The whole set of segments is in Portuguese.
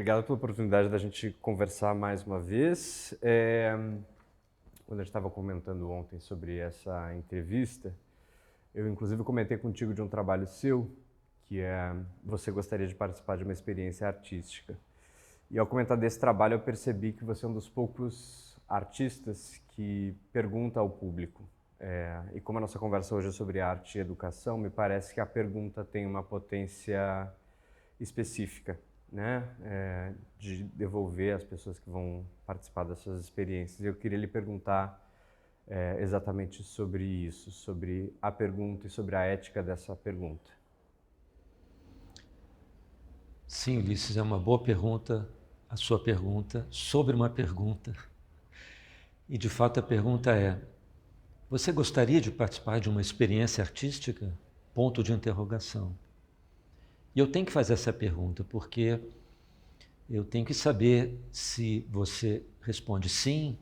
Obrigado pela oportunidade da gente conversar mais uma vez. Quando a gente estava comentando ontem sobre essa entrevista, eu inclusive comentei contigo de um trabalho seu, que é você gostaria de participar de uma experiência artística. E ao comentar desse trabalho eu percebi que você é um dos poucos artistas que pergunta ao público. E como a nossa conversa hoje é sobre arte e educação, me parece que a pergunta tem uma potência específica, né? De devolver às pessoas que vão participar dessas experiências. Eu queria lhe perguntar exatamente sobre isso, sobre a pergunta e sobre a ética dessa pergunta. Sim, Ulisses, é uma boa pergunta, a sua pergunta, sobre uma pergunta. E de fato a pergunta é: você gostaria de participar de uma experiência artística? Ponto de interrogação. E eu tenho que fazer essa pergunta porque eu tenho que saber se você responde sim,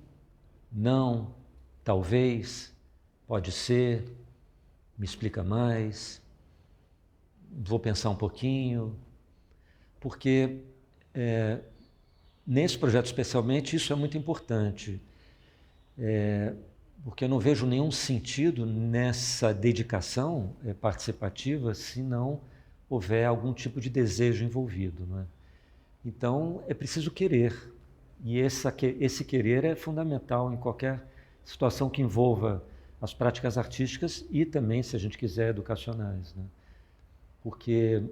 não, talvez, pode ser, me explica mais, vou pensar um pouquinho, porque nesse projeto especialmente isso é muito importante, porque eu não vejo nenhum sentido nessa dedicação participativa se não houver algum tipo de desejo envolvido, não é? Então é preciso querer, e esse querer é fundamental em qualquer situação que envolva as práticas artísticas e também, se a gente quiser, educacionais, né? Porque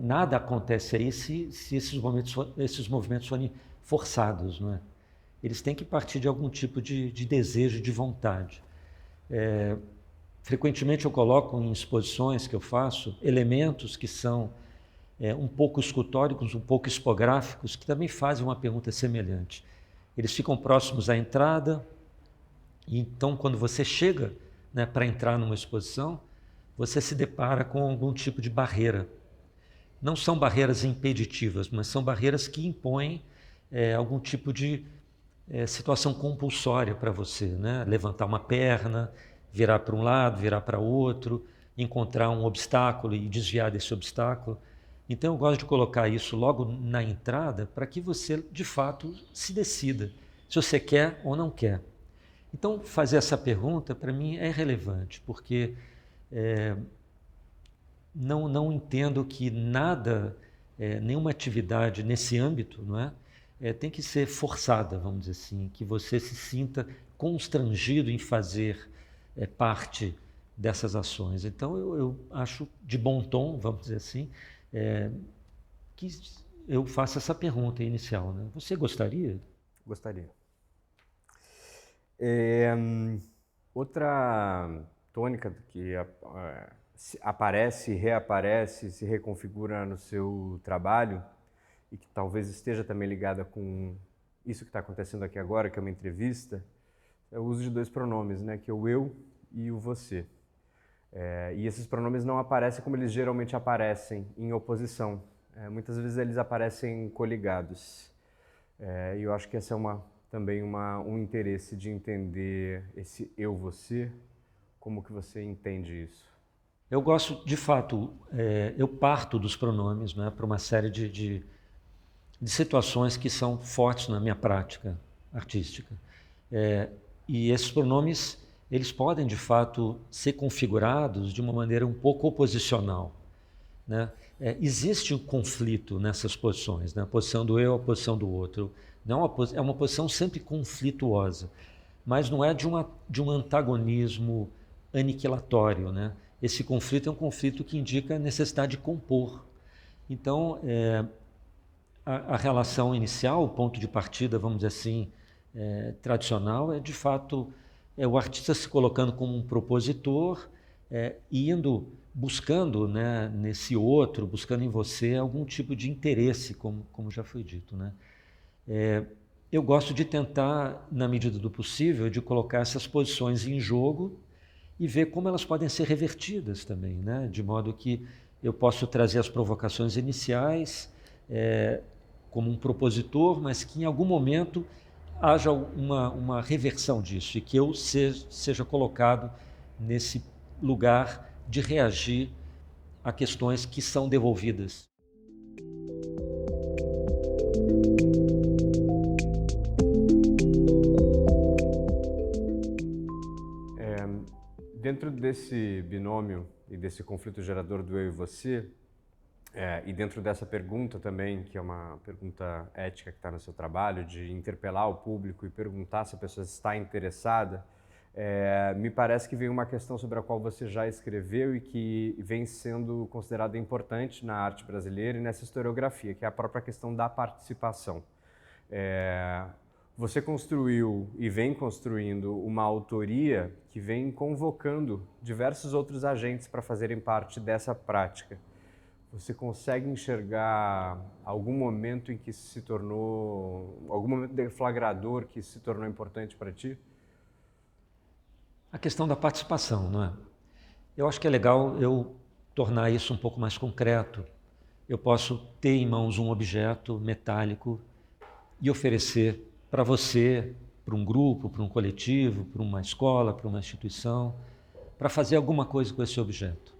nada acontece aí se esses movimentos forem forçados, não é? Eles têm que partir de algum tipo de desejo, de vontade. Frequentemente eu coloco em exposições que eu faço elementos que são um pouco escultóricos, um pouco expográficos, que também fazem uma pergunta semelhante. Eles ficam próximos à entrada, e então quando você chega, né, para entrar numa exposição, você se depara com algum tipo de barreira. Não são barreiras impeditivas, mas são barreiras que impõem algum tipo de situação compulsória para você, né? Levantar uma perna, virar para um lado, virar para outro, encontrar um obstáculo e desviar desse obstáculo. Então eu gosto de colocar isso logo na entrada para que você, de fato, se decida se você quer ou não quer. Então fazer essa pergunta para mim é relevante, porque não entendo que nada, nenhuma atividade nesse âmbito, não é? Tem que ser forçada, vamos dizer assim, que você se sinta constrangido em fazer parte dessas ações. Então eu acho de bom tom, vamos dizer assim, que eu faça essa pergunta inicial, né? Você gostaria? Gostaria. Outra tônica que aparece, reaparece, se reconfigura no seu trabalho e que talvez esteja também ligada com isso que está acontecendo aqui agora, que é uma entrevista, é o uso de dois pronomes, né? Que é o eu e o você. E esses pronomes não aparecem como eles geralmente aparecem, em oposição. Muitas vezes eles aparecem coligados. E eu acho que essa é também um interesse de entender esse eu-você, como que você entende isso? Eu gosto, de fato, eu parto dos pronomes, né, para uma série de situações que são fortes na minha prática artística. E esses pronomes, eles podem, de fato, ser configurados de uma maneira um pouco oposicional, né? Existe um conflito nessas posições, né? A posição do eu, a posição do outro. Não é uma posição sempre conflituosa, mas não é de um antagonismo aniquilatório, né? Esse conflito é um conflito que indica a necessidade de compor. Então, a relação inicial, o ponto de partida, vamos dizer assim, tradicional, é de fato o artista se colocando como um propositor, buscando, né, nesse outro, buscando em você algum tipo de interesse, como já foi dito, né? Eu gosto de tentar, na medida do possível, de colocar essas posições em jogo e ver como elas podem ser revertidas também, né? De modo que eu posso trazer as provocações iniciais como um propositor, mas que em algum momento haja uma reversão disso e que eu seja colocado nesse lugar de reagir a questões que são devolvidas. dentro desse binômio e desse conflito gerador do eu e você, e dentro dessa pergunta também, que é uma pergunta ética que está no seu trabalho, de interpelar o público e perguntar se a pessoa está interessada, me parece que vem uma questão sobre a qual você já escreveu e que vem sendo considerada importante na arte brasileira e nessa historiografia, que é a própria questão da participação. Você construiu e vem construindo uma autoria que vem convocando diversos outros agentes para fazerem parte dessa prática. Você consegue enxergar algum momento em que se tornou, algum momento deflagrador que se tornou importante para ti? A questão da participação, não é? Eu acho que é legal eu tornar isso um pouco mais concreto. Eu posso ter em mãos um objeto metálico e oferecer para você, para um grupo, para um coletivo, para uma escola, para uma instituição, para fazer alguma coisa com esse objeto.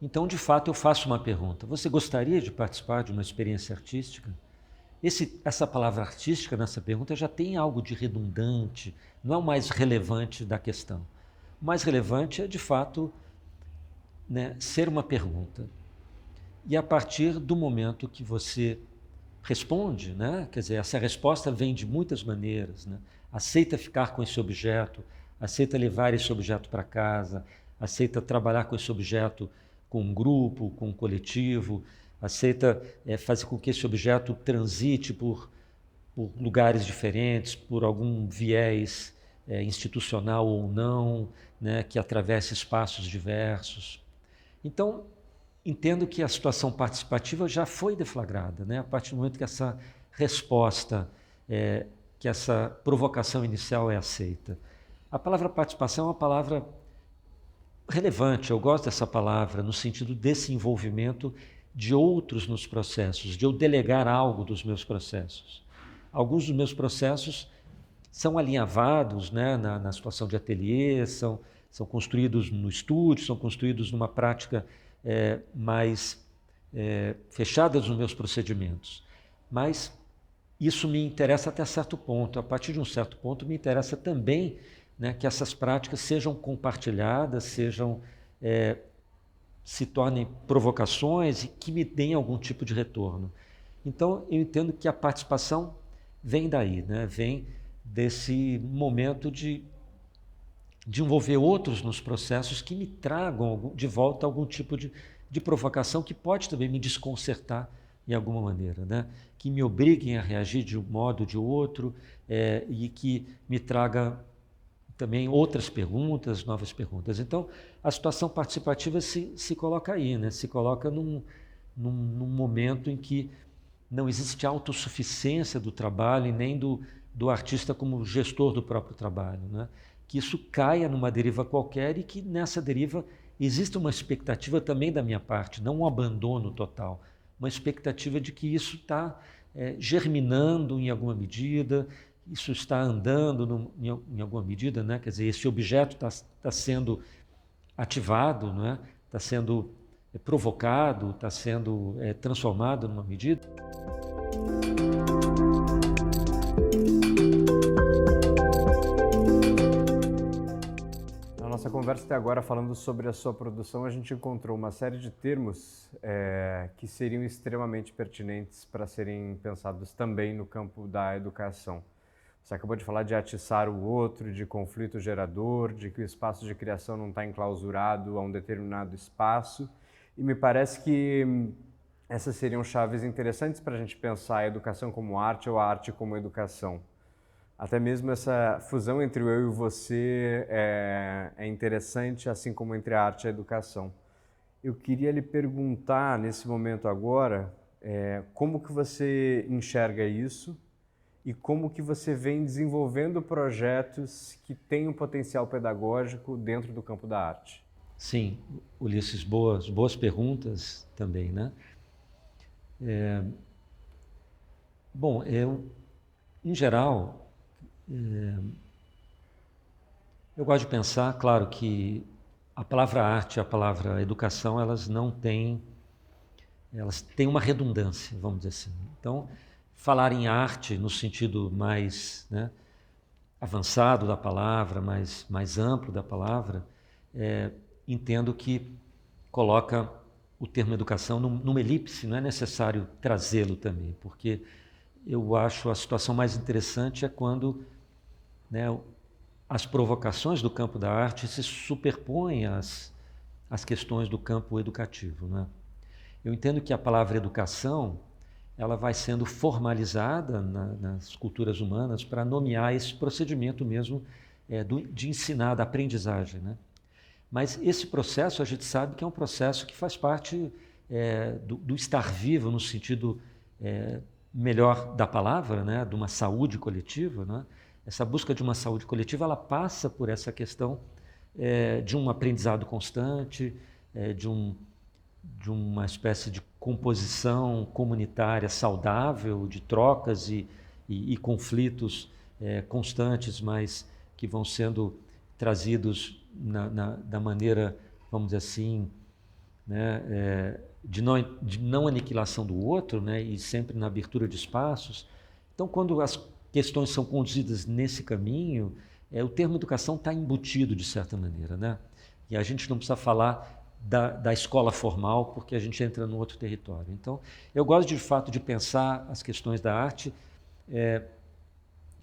Então, de fato, eu faço uma pergunta. Você gostaria de participar de uma experiência artística? Essa palavra artística nessa pergunta já tem algo de redundante, não é o mais relevante da questão. O mais relevante é, de fato, né, ser uma pergunta. E a partir do momento que você responde, né, quer dizer, essa resposta vem de muitas maneiras, né? Aceita ficar com esse objeto, aceita levar esse objeto para casa, aceita trabalhar com esse objeto com um grupo, com um coletivo, aceita fazer com que esse objeto transite por lugares diferentes, por algum viés institucional ou não, né, que atravesse espaços diversos. Então, entendo que a situação participativa já foi deflagrada, né, a partir do momento que essa resposta, que essa provocação inicial é aceita. A palavra participação é uma palavra relevante, eu gosto dessa palavra, no sentido desse envolvimento de outros nos processos, de eu delegar algo dos meus processos. Alguns dos meus processos são alinhavados, né, na situação de ateliê, são construídos no estúdio, são construídos numa prática mais fechada nos meus procedimentos. Mas isso me interessa até certo ponto. A partir de um certo ponto, me interessa também, né, que essas práticas sejam compartilhadas, se tornem provocações e que me deem algum tipo de retorno. Então, eu entendo que a participação vem daí, né? Vem desse momento de envolver outros nos processos que me tragam de volta algum tipo de provocação que pode também me desconcertar de alguma maneira, né? Que me obriguem a reagir de um modo ou de outro e que me traga também outras perguntas, novas perguntas. Então, a situação participativa se coloca aí, né? Se coloca num momento em que não existe autossuficiência do trabalho e nem do artista como gestor do próprio trabalho, né? Que isso caia numa deriva qualquer e que nessa deriva existe uma expectativa também da minha parte, não um abandono total, uma expectativa de que isso está germinando em alguma medida, isso está andando em alguma medida, né? Quer dizer, esse objeto está sendo ativado, não é? Está sendo provocado, está sendo transformado numa medida. Na nossa conversa até agora, falando sobre a sua produção, a gente encontrou uma série de termos que seriam extremamente pertinentes para serem pensados também no campo da educação. Você acabou de falar de atiçar o outro, de conflito gerador, de que o espaço de criação não está enclausurado a um determinado espaço. E me parece que essas seriam chaves interessantes para a gente pensar a educação como arte ou a arte como educação. Até mesmo essa fusão entre o eu e você é interessante, assim como entre a arte e a educação. Eu queria lhe perguntar, nesse momento agora, como que você enxerga isso? E como que você vem desenvolvendo projetos que têm um potencial pedagógico dentro do campo da arte? Sim, Ulisses, boas perguntas também, né? Bom, em geral, eu gosto de pensar, claro, que a palavra arte e a palavra educação, elas têm uma redundância, vamos dizer assim. Então, falar em arte no sentido mais, né, avançado da palavra, mais amplo da palavra, entendo que coloca o termo educação numa elipse, não é necessário trazê-lo também, porque eu acho a situação mais interessante é quando, né, as provocações do campo da arte se superpõem às questões do campo educativo, né? Eu entendo que a palavra educação ela vai sendo formalizada nas culturas humanas para nomear esse procedimento mesmo de ensinar, da aprendizagem, né? Mas esse processo a gente sabe que é um processo que faz parte do estar vivo no sentido melhor da palavra, né? De uma saúde coletiva, né? Essa busca de uma saúde coletiva ela passa por essa questão de um aprendizado constante, de uma espécie de composição comunitária saudável, de trocas e conflitos constantes, mas que vão sendo trazidos da maneira, vamos dizer assim, né, de não aniquilação do outro, né, e sempre na abertura de espaços. Então, quando as questões são conduzidas nesse caminho, o termo educação está embutido de certa maneira, né? E a gente não precisa falar da escola formal, porque a gente entra num outro território. Então, eu gosto de fato de pensar as questões da arte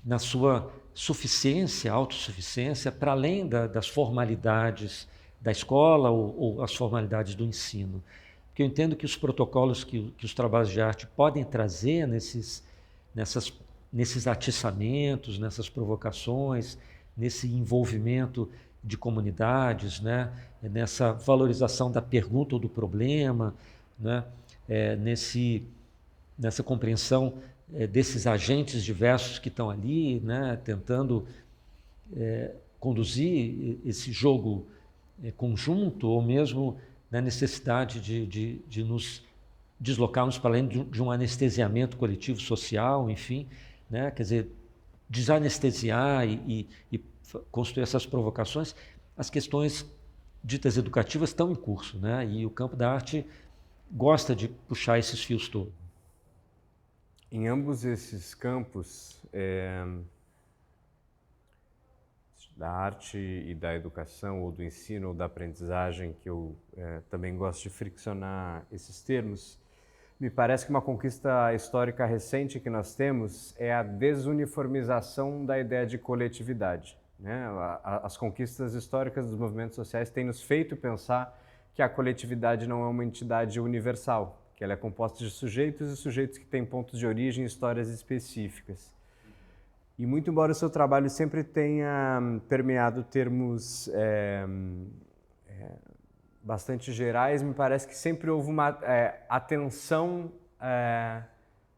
na sua suficiência, autossuficiência, para além das formalidades da escola ou as formalidades do ensino. Porque eu entendo que os protocolos que os trabalhos de arte podem trazer nesses atiçamentos, nessas provocações, nesse envolvimento de comunidades, né? Nessa valorização da pergunta ou do problema, né? Nessa compreensão desses agentes diversos que estão ali, né? Tentando conduzir esse jogo conjunto, ou mesmo na necessidade de nos deslocarmos para além de um anestesiamento coletivo social, enfim, né? Quer dizer, desanestesiar e construir essas provocações, as questões ditas educativas estão em curso, né? E o campo da arte gosta de puxar esses fios todos. Em ambos esses campos, da arte e da educação, ou do ensino, ou da aprendizagem, que eu também gosto de friccionar esses termos, me parece que uma conquista histórica recente que nós temos é a desuniformização da ideia de coletividade, né? As conquistas históricas dos movimentos sociais têm nos feito pensar que a coletividade não é uma entidade universal, que ela é composta de sujeitos e sujeitos que têm pontos de origem e histórias específicas. E muito embora o seu trabalho sempre tenha permeado termos bastante gerais, me parece que sempre houve uma atenção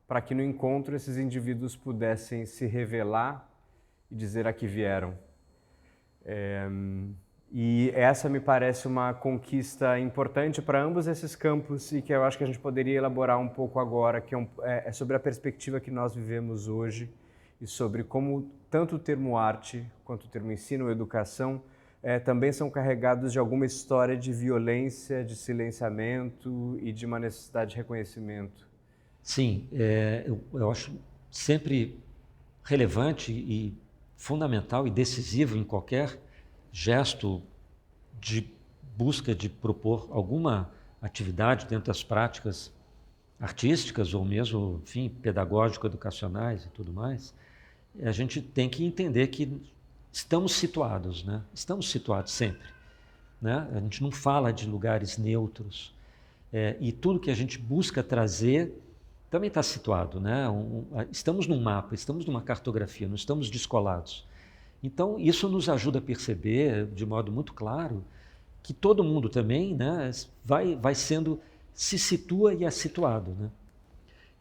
para que no encontro esses indivíduos pudessem se revelar e dizer a que vieram. E essa me parece uma conquista importante para ambos esses campos e que eu acho que a gente poderia elaborar um pouco agora, que é sobre a perspectiva que nós vivemos hoje e sobre como tanto o termo arte quanto o termo ensino ou educação também são carregados de alguma história de violência, de silenciamento e de uma necessidade de reconhecimento. Sim, eu acho sempre relevante e fundamental e decisivo em qualquer gesto de busca de propor alguma atividade dentro das práticas artísticas ou mesmo, enfim, pedagógico-educacionais e tudo mais, a gente tem que entender que estamos situados, né? Estamos situados sempre, né? A gente não fala de lugares neutros e tudo que a gente busca trazer também está situado, né? Estamos num mapa, estamos numa cartografia, não estamos descolados. Então, isso nos ajuda a perceber de modo muito claro que todo mundo também, né, se situa e é situado, né?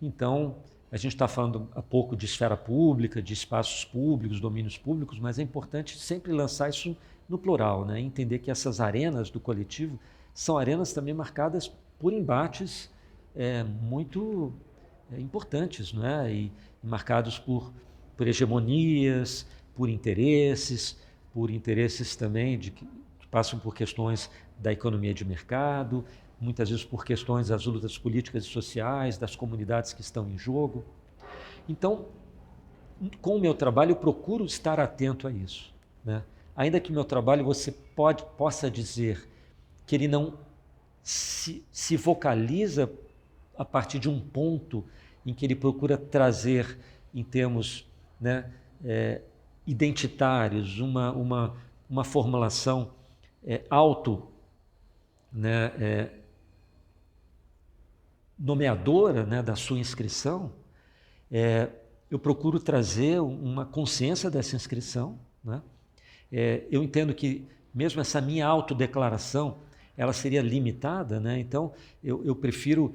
Então, a gente está falando há pouco de esfera pública, de espaços públicos, domínios públicos, mas é importante sempre lançar isso no plural, né? Entender que essas arenas do coletivo são arenas também marcadas por embates muito importantes, né? E marcados por hegemonias, por interesses também que passam por questões da economia de mercado, muitas vezes por questões das lutas políticas e sociais, das comunidades que estão em jogo. Então, com o meu trabalho, eu procuro estar atento a isso, né? ainda que meu trabalho você possa dizer que ele não se vocaliza a partir de um ponto em que ele procura trazer, em termos, né, identitários, uma formulação nomeadora, né, da sua inscrição, eu procuro trazer uma consciência dessa inscrição, né? Eu entendo que mesmo essa minha autodeclaração, ela seria limitada, né? Então eu prefiro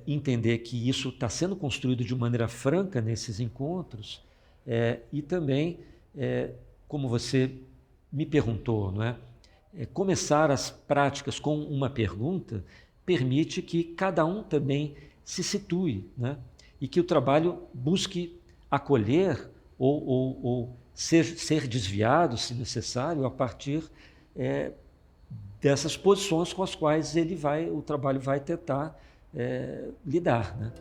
entender que isso está sendo construído de maneira franca nesses encontros, e também, como você me perguntou, não é? Começar as práticas com uma pergunta permite que cada um também se situe, né? E que o trabalho busque acolher ou ser desviado, se necessário, a partir dessas posições com as quais o trabalho vai tentar lidar, né?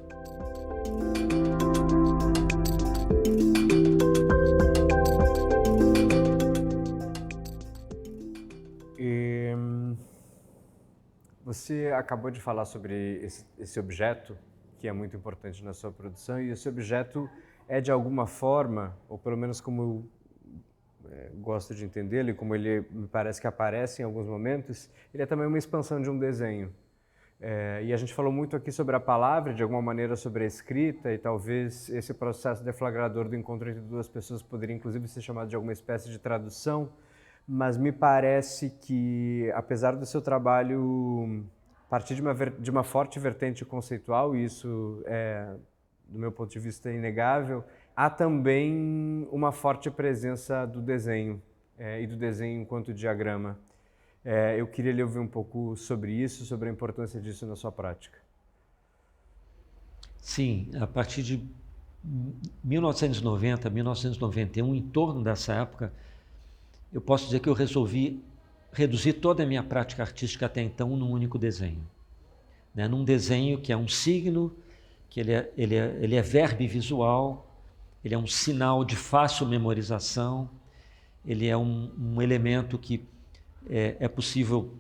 Você acabou de falar sobre esse objeto, que é muito importante na sua produção, e esse objeto é de alguma forma, ou pelo menos como eu gosto de entendê-lo, e como ele me parece que aparece em alguns momentos, ele é também uma expansão de um desenho. E a gente falou muito aqui sobre a palavra, de alguma maneira sobre a escrita, e talvez esse processo deflagrador do encontro entre duas pessoas poderia inclusive ser chamado de alguma espécie de tradução, mas me parece que, apesar do seu trabalho partir de uma forte vertente conceitual, e isso é, do meu ponto de vista, inegável, há também uma forte presença do desenho, e do desenho enquanto diagrama. Eu queria lhe ouvir um pouco sobre isso, sobre a importância disso na sua prática. Sim, a partir de 1990, 1991, em torno dessa época, eu posso dizer que eu resolvi reduzir toda a minha prática artística até então num único desenho. Né? Num desenho que é um signo, que ele é verbo visual, ele é um sinal de fácil memorização, ele é um elemento que é possível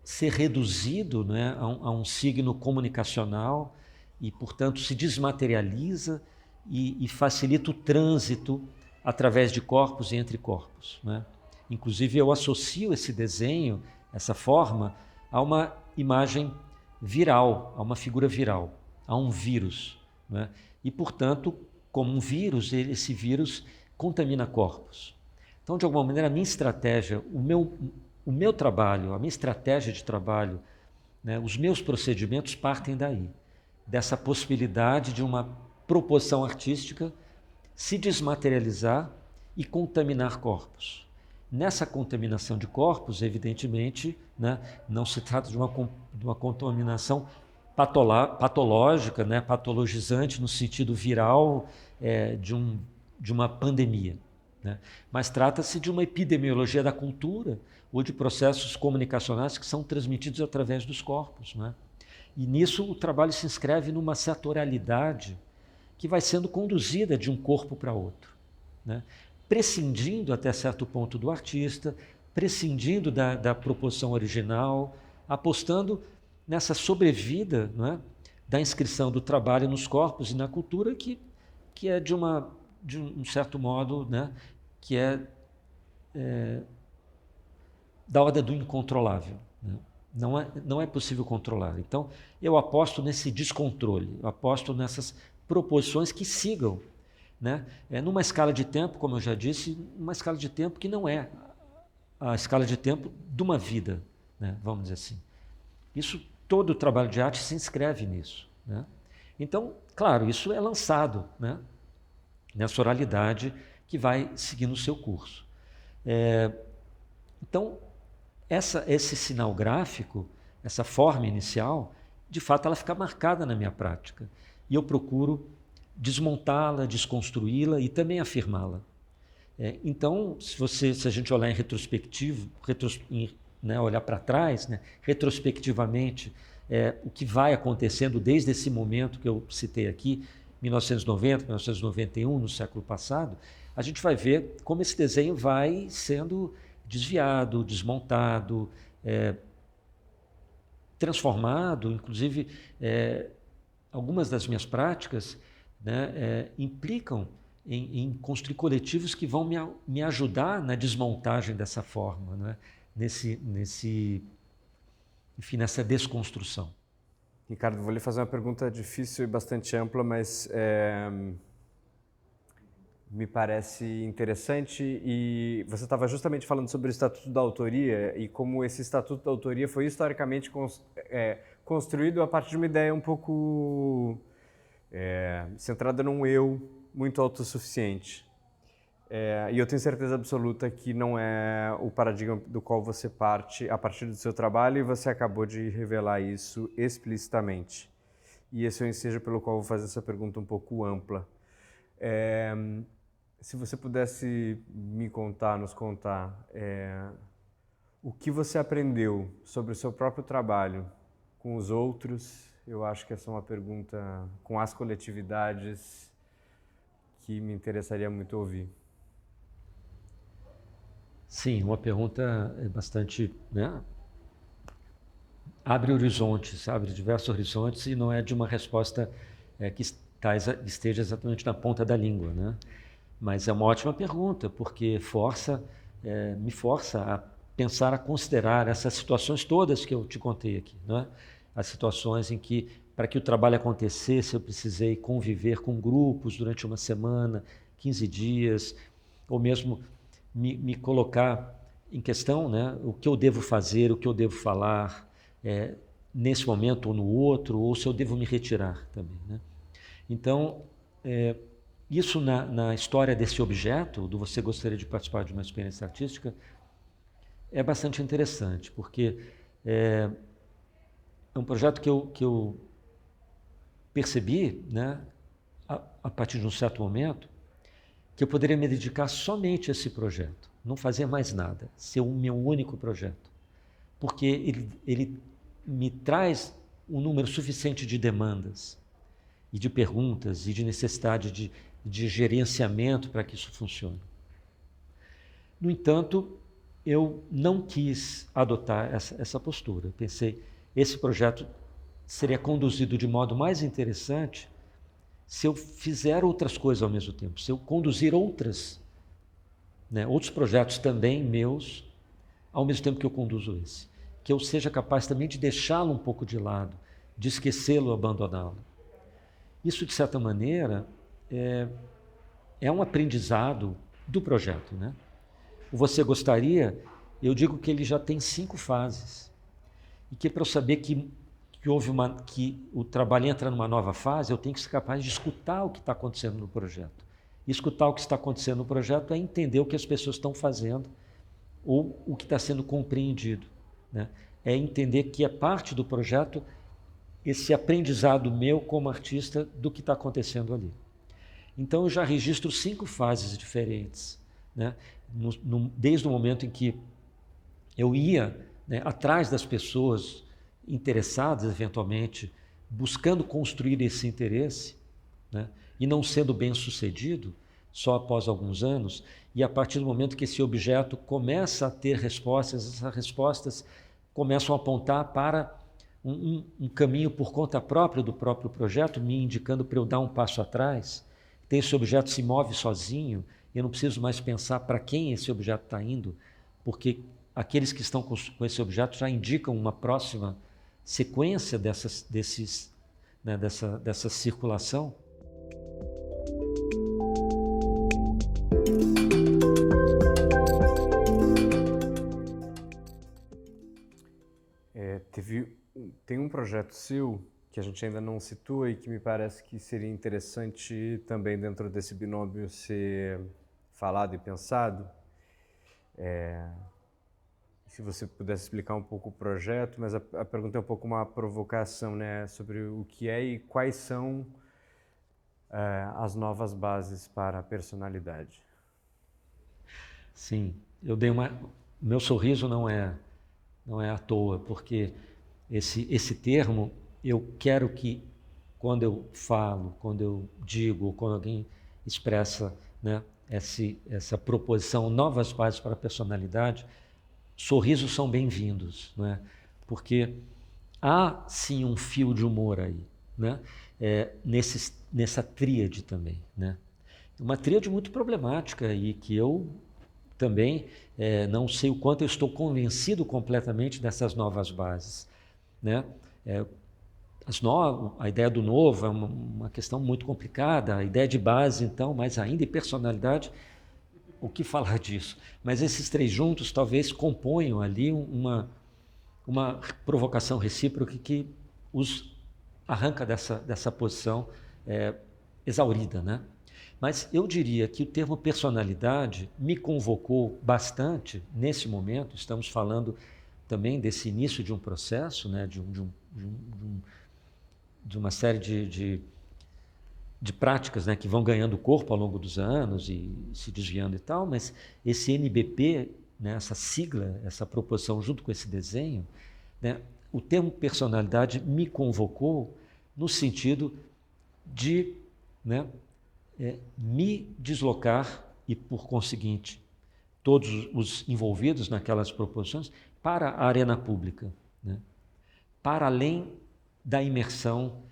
ser reduzido, né, a um signo comunicacional e, portanto, se desmaterializa e facilita o trânsito através de corpos e entre corpos, né? Inclusive, eu associo esse desenho, essa forma, a uma imagem viral, a uma figura viral, a um vírus, né? E, portanto, como um vírus, esse vírus contamina corpos. Então, de alguma maneira, a minha estratégia, o meu trabalho, a minha estratégia de trabalho, né, os meus procedimentos partem daí, dessa possibilidade de uma proposição artística se desmaterializar e contaminar corpos. Nessa contaminação de corpos, evidentemente, né, não se trata de uma contaminação patológica, né, patologizante no sentido viral de uma pandemia, né? Mas trata-se de uma epidemiologia da cultura ou de processos comunicacionais que são transmitidos através dos corpos, né? E nisso o trabalho se inscreve numa setorialidade que vai sendo conduzida de um corpo para outro, né? Prescindindo até certo ponto do artista, prescindindo da proposição original, apostando nessa sobrevida, né, da inscrição do trabalho nos corpos e na cultura que é de um certo modo, né, que é da ordem do incontrolável, né? Não é possível controlar. Então, eu aposto nesse descontrole, eu aposto nessas proposições que sigam, né? Numa escala de tempo, como eu já disse, uma escala de tempo que não é a escala de tempo de uma vida, né? Vamos dizer assim. Todo o trabalho de arte se inscreve nisso, né? Então, claro, isso é lançado, né, nessa oralidade que vai seguindo o seu curso. Então, esse sinal gráfico, essa forma inicial, de fato, ela fica marcada na minha prática. E eu procuro desmontá-la, desconstruí-la e também afirmá-la. Então, se a gente olhar em retrospectivo, né, olhar para trás, né, retrospectivamente, o que vai acontecendo desde esse momento que eu citei aqui, 1990, 1991, no século passado, a gente vai ver como esse desenho vai sendo desviado, desmontado, transformado. Inclusive, algumas das minhas práticas, né, implicam em construir coletivos que vão me ajudar na desmontagem dessa forma, né, enfim, nessa desconstrução. Ricardo, vou lhe fazer uma pergunta difícil e bastante ampla, mas me parece interessante, e você estava justamente falando sobre o Estatuto da Autoria e como esse Estatuto da Autoria foi historicamente construído a partir de uma ideia um pouco centrada num eu muito autossuficiente. E eu tenho certeza absoluta que não é o paradigma do qual você parte a partir do seu trabalho, e você acabou de revelar isso explicitamente. E esse é o ensejo pelo qual eu vou fazer essa pergunta um pouco ampla. Se você pudesse nos contar o que você aprendeu sobre o seu próprio trabalho com os outros, eu acho que essa é uma pergunta com as coletividades que me interessaria muito ouvir. Sim, uma pergunta bastante, né? Abre horizontes, abre diversos horizontes, e não é de uma resposta que esteja exatamente na ponta da língua, né? Mas é uma ótima pergunta, porque me força a pensar, a considerar essas situações todas que eu te contei aqui, né? As situações em que, para que o trabalho acontecesse, eu precisei conviver com grupos durante uma semana, 15 dias, ou mesmo me colocar em questão, né? O que eu devo fazer, o que eu devo falar, nesse momento ou no outro, ou se eu devo me retirar também, né? Então, isso na história desse objeto, do Você Gostaria de Participar de uma Experiência Artística, é bastante interessante, porque é um projeto que eu percebi, né, a partir de um certo momento, que eu poderia me dedicar somente a esse projeto, não fazer mais nada, ser o meu único projeto, porque ele me traz um número suficiente de demandas e de perguntas e de necessidade de gerenciamento para que isso funcione. No entanto, eu não quis adotar essa postura. Pensei, esse projeto seria conduzido de modo mais interessante se eu fizer outras coisas ao mesmo tempo, se eu conduzir outros projetos também meus, ao mesmo tempo que eu conduzo esse. Que eu seja capaz também de deixá-lo um pouco de lado, de esquecê-lo, abandoná-lo. Isso, de certa maneira, é um aprendizado do projeto, né? O Você Gostaria, eu digo que ele já tem 5 fases. E que para eu saber que o trabalho entra numa nova fase, eu tenho que ser capaz de escutar o que está acontecendo no projeto. E escutar o que está acontecendo no projeto é entender o que as pessoas estão fazendo ou o que está sendo compreendido, né? É entender que é parte do projeto esse aprendizado meu como artista do que está acontecendo ali. Então eu já registro 5 fases diferentes, né? Desde o momento em que eu ia, né, atrás das pessoas interessadas, eventualmente, buscando construir esse interesse, né, e não sendo bem sucedido, só após alguns anos, e a partir do momento que esse objeto começa a ter respostas, essas respostas começam a apontar para um caminho por conta própria do próprio projeto, me indicando para eu dar um passo atrás. Esse objeto se move sozinho, eu não preciso mais pensar para quem esse objeto está indo, porque aqueles que estão com esse objeto já indicam uma próxima sequência dessa circulação. Tem um projeto seu que a gente ainda não citou e que me parece que seria interessante também dentro desse binômio ser falado e pensado. Se você pudesse explicar um pouco o projeto, mas a pergunta é um pouco uma provocação, né, sobre o que é e quais são as novas bases para a personalidade. Sim, meu sorriso não é à toa, porque esse termo, eu quero que, quando eu falo, quando eu digo, quando alguém expressa, né, essa proposição, novas bases para a personalidade, sorrisos são bem-vindos, não é? Porque há sim um fio de humor aí, né? Nessa tríade também, né? Uma tríade muito problemática e que eu também não sei o quanto eu estou convencido completamente dessas novas bases, né? A ideia do novo é uma questão muito complicada, a ideia de base, então, mais ainda, e personalidade, o que falar disso? Mas esses três juntos talvez componham ali uma provocação recíproca que os arranca dessa posição exaurida, né? Mas eu diria que o termo personalidade me convocou bastante nesse momento. Estamos falando também desse início de um processo, né? de uma série de práticas, né? que vão ganhando corpo ao longo dos anos e se desviando e tal, mas esse NBP, né? essa sigla, essa proposição junto com esse desenho, né? O termo personalidade me convocou no sentido de, né? Me deslocar e, por conseguinte, todos os envolvidos naquelas proposições para a arena pública, né? Para além da imersão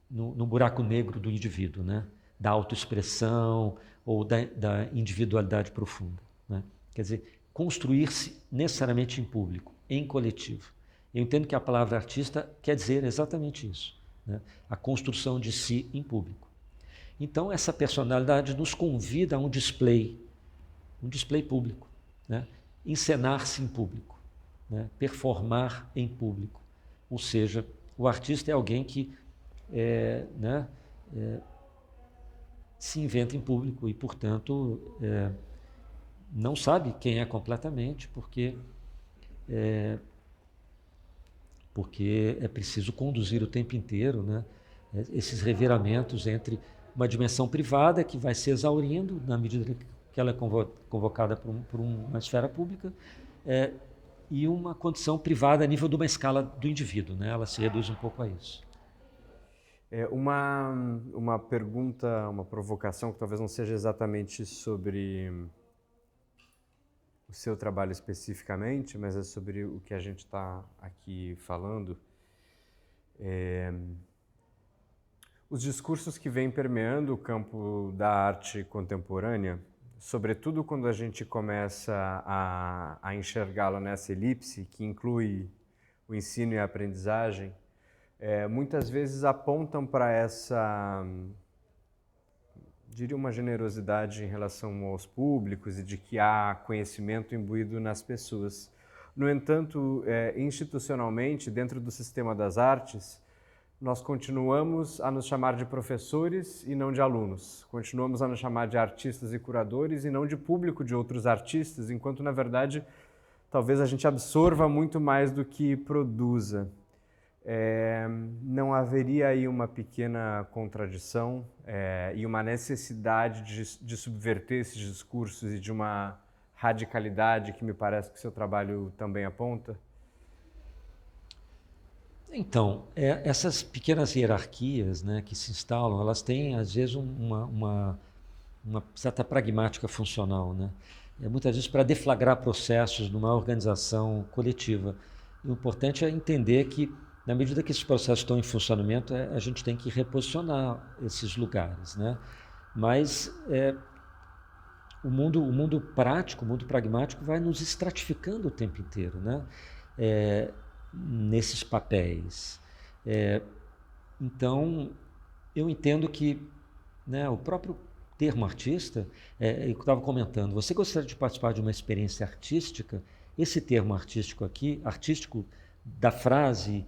no buraco negro do indivíduo, né? Da autoexpressão ou da individualidade profunda, né? Quer dizer, construir-se necessariamente em público, em coletivo. Eu entendo que a palavra artista quer dizer exatamente isso, né? A construção de si em público. Então, essa personalidade nos convida a um display público, né? Encenar-se em público, né? Performar em público. Ou seja, o artista é alguém que se inventa em público e, portanto, não sabe quem é completamente, porque é preciso conduzir o tempo inteiro, né? Esses reviramentos entre uma dimensão privada que vai se exaurindo na medida que ela é convocada por uma esfera pública, e uma condição privada a nível de uma escala do indivíduo, né? Ela se reduz um pouco a isso. Uma pergunta, uma provocação que talvez não seja exatamente sobre o seu trabalho especificamente, mas é sobre o que a gente está aqui falando. Os discursos que vêm permeando o campo da arte contemporânea, sobretudo quando a gente começa a enxergá-lo nessa elipse, que inclui o ensino e a aprendizagem, muitas vezes apontam para essa, diria, uma generosidade em relação aos públicos e de que há conhecimento imbuído nas pessoas. No entanto, institucionalmente, dentro do sistema das artes, nós continuamos a nos chamar de professores e não de alunos. Continuamos a nos chamar de artistas e curadores e não de público de outros artistas, enquanto, na verdade, talvez a gente absorva muito mais do que produza. Não haveria aí uma pequena contradição e uma necessidade de subverter esses discursos e de uma radicalidade que me parece que seu trabalho também aponta? Então, essas pequenas hierarquias, né, que se instalam, elas têm, às vezes, uma certa pragmática funcional, né? Muitas vezes para deflagrar processos numa organização coletiva. O importante é entender que, na medida que esses processos estão em funcionamento, a gente tem que reposicionar esses lugares, né? Mas o mundo prático, o mundo pragmático vai nos estratificando o tempo inteiro, né? Nesses papéis. Então, eu entendo que, né, o próprio termo artista, eu estava comentando, você gostaria de participar de uma experiência artística? Esse termo artístico aqui, artístico da frase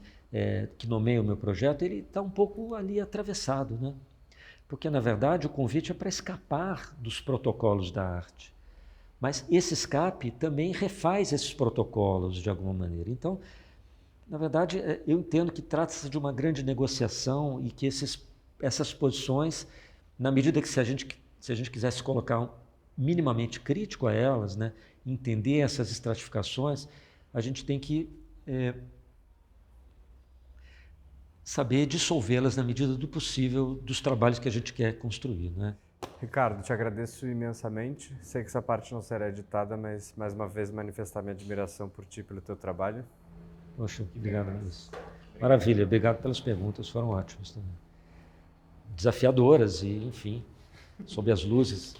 que nomeia o meu projeto, ele está um pouco ali atravessado, né? Porque, na verdade, o convite é para escapar dos protocolos da arte. Mas esse escape também refaz esses protocolos de alguma maneira. Então, na verdade, eu entendo que trata-se de uma grande negociação e que essas posições, na medida que se a gente quisesse colocar minimamente crítico a elas, né, entender essas estratificações, a gente tem que saber dissolvê-las na medida do possível dos trabalhos que a gente quer construir, né? Ricardo, te agradeço imensamente. Sei que essa parte não será editada, mas mais uma vez manifestar minha admiração por ti, pelo teu trabalho. Poxa, obrigado, Luiz. Maravilha, obrigado pelas perguntas, foram ótimas também. Desafiadoras e, enfim, sob as luzes